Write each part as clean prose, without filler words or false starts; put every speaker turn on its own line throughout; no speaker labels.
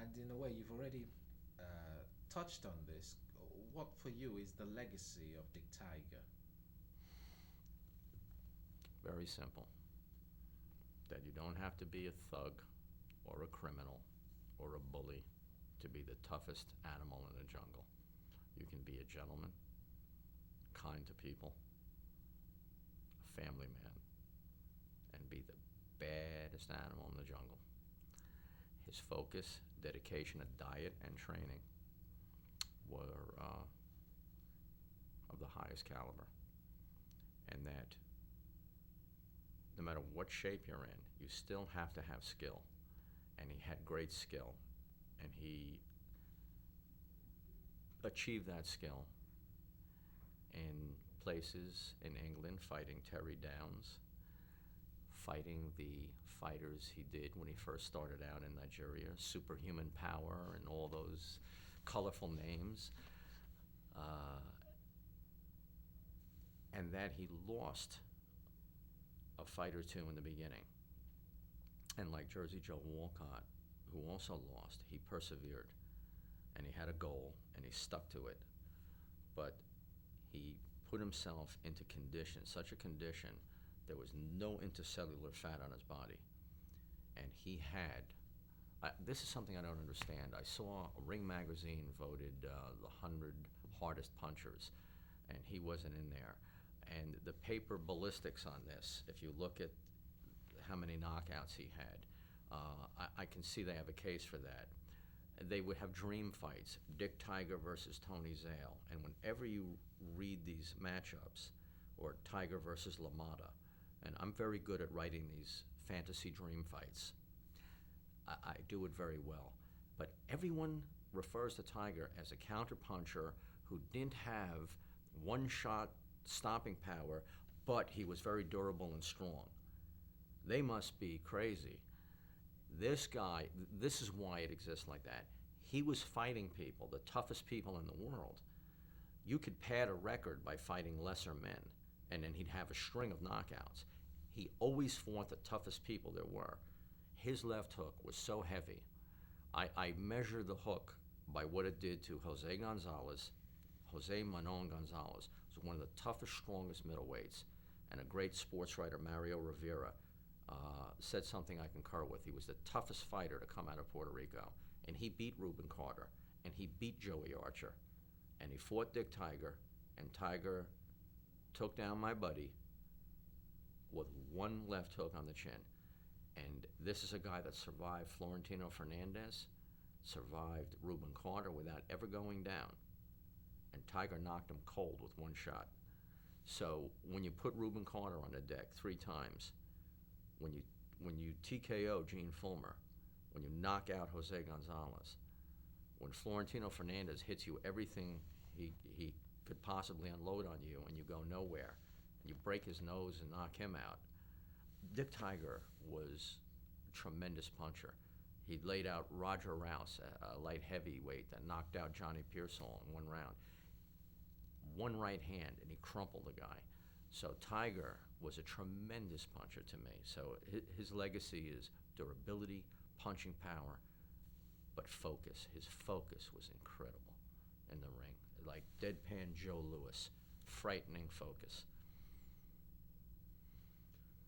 And in a way, you've already touched on this. What for you is the legacy of Dick Tiger?
Very simple. That you don't have to be a thug or a criminal or a bully to be the toughest animal in the jungle. You can be a gentleman, kind to people, a family man, and be the baddest animal in the jungle. His focus, dedication to diet and training were of the highest caliber. And that no matter what shape you're in, you still have to have skill. And he had great skill. And he achieved that skill in places in England, fighting Terry Downs, fighting the fighters he did when he first started out in Nigeria, Superhuman Power and all those colorful names. And that he lost a fight or two in the beginning. And like Jersey Joe Walcott, who also lost, he persevered. And he had a goal, and he stuck to it. But he put himself into condition, such a condition, there was no intercellular fat on his body. And he had, this is something I don't understand. I saw Ring Magazine voted the 100 hardest punchers, and he wasn't in there. And the paper ballistics on this, if you look at how many knockouts he had, I can see they have a case for that. They would have dream fights, Dick Tiger versus Tony Zale. And whenever you read these matchups, or Tiger versus LaMotta, and I'm very good at writing these fantasy dream fights, I do it very well. But everyone refers to Tiger as a counterpuncher who didn't have one-shot stopping power, but he was very durable and strong. They must be crazy. This guy, this is why it exists like that. He was fighting people, the toughest people in the world. You could pad a record by fighting lesser men, and then he'd have a string of knockouts. He always fought the toughest people there were. His left hook was so heavy. I measure the hook by what it did to Jose Gonzalez. Jose Manon Gonzalez was one of the toughest, strongest middleweights, and a great sports writer, Mario Rivera, said something I concur with. He was the toughest fighter to come out of Puerto Rico, and he beat Rubin Carter, and he beat Joey Archer, and he fought Dick Tiger, and Tiger took down my buddy with one left hook on the chin. And this is a guy that survived Florentino Fernandez, survived Rubin Carter without ever going down. And Tiger knocked him cold with one shot. So when you put Rubin Carter on the deck 3 times, when you TKO Gene Fulmer, when you knock out Jose Gonzalez, when Florentino Fernandez hits you everything he could possibly unload on you and you go nowhere, and you break his nose and knock him out, Dick Tiger was a tremendous puncher. He laid out Roger Rouse, a light heavyweight that knocked out Johnny Pearsall in one round. One right hand, and he crumpled the guy. So Tiger was a tremendous puncher to me. So his legacy is durability, punching power, but focus. His focus was incredible in the ring. Like deadpan Joe Louis, frightening focus.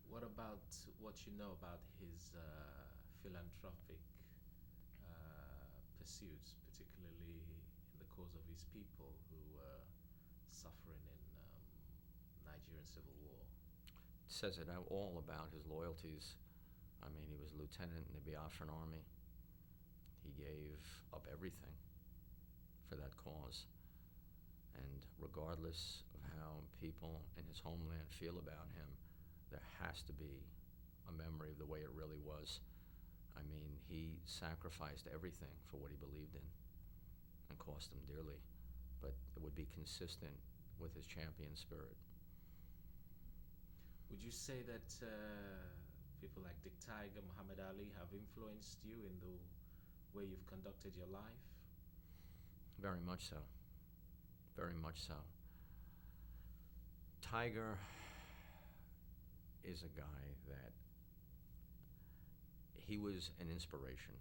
What about what you know about his philanthropic pursuits, particularly in the cause of his people who were suffering in Nigerian Civil War?
It says it all about his loyalties. I mean, he was lieutenant in the Biafran army. He gave up everything for that cause. And regardless of how people in his homeland feel about him, there has to be a memory of the way it really was. I mean, he sacrificed everything for what he believed in and cost him dearly, but it would be consistent with his champion spirit.
Would you say that people like Dick Tiger, Muhammad Ali have influenced you in the way you've conducted your life?
Very much so. Very much so. Tiger is a guy that he was an inspiration.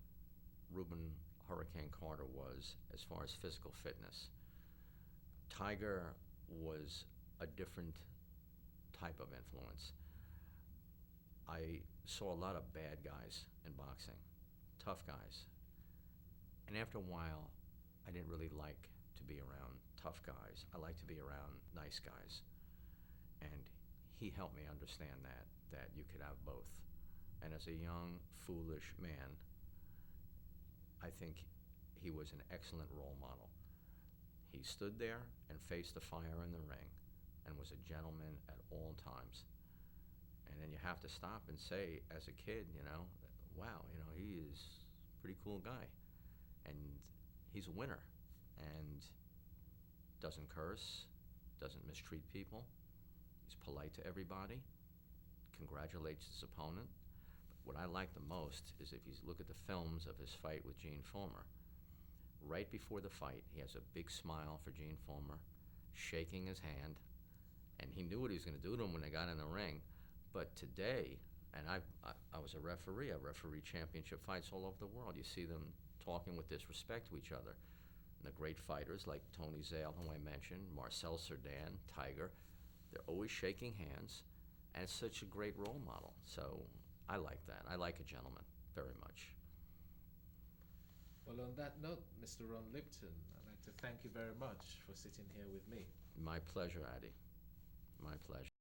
Rubin Hurricane Carter was as far as physical fitness. Tiger was a different type of influence. I saw a lot of bad guys in boxing, tough guys. And after a while, I didn't really like to be around tough guys. I like to be around nice guys. And he helped me understand that you could have both. And as a young, foolish man, I think he was an excellent role model. He stood there and faced the fire in the ring and was a gentleman at all times. And then you have to stop and say, as a kid, wow, he is a pretty cool guy. And he's a winner and doesn't curse, doesn't mistreat people. He's polite to everybody, congratulates his opponent. But what I like the most is if you look at the films of his fight with Gene Fullmer. Right before the fight, he has a big smile for Gene Fullmer, shaking his hand, and he knew what he was going to do to him when they got in the ring. But today, and I was a referee, I referee championship fights all over the world. You see them talking with disrespect to each other. And the great fighters like Tony Zale, who I mentioned, Marcel Cerdan, Tiger, they're always shaking hands, and it's such a great role model. So I like that. I like a gentleman very much.
Well, on that note, Mr. Ron Lipton, I'd like to thank you very much for sitting here with me.
My pleasure, Addy. My pleasure.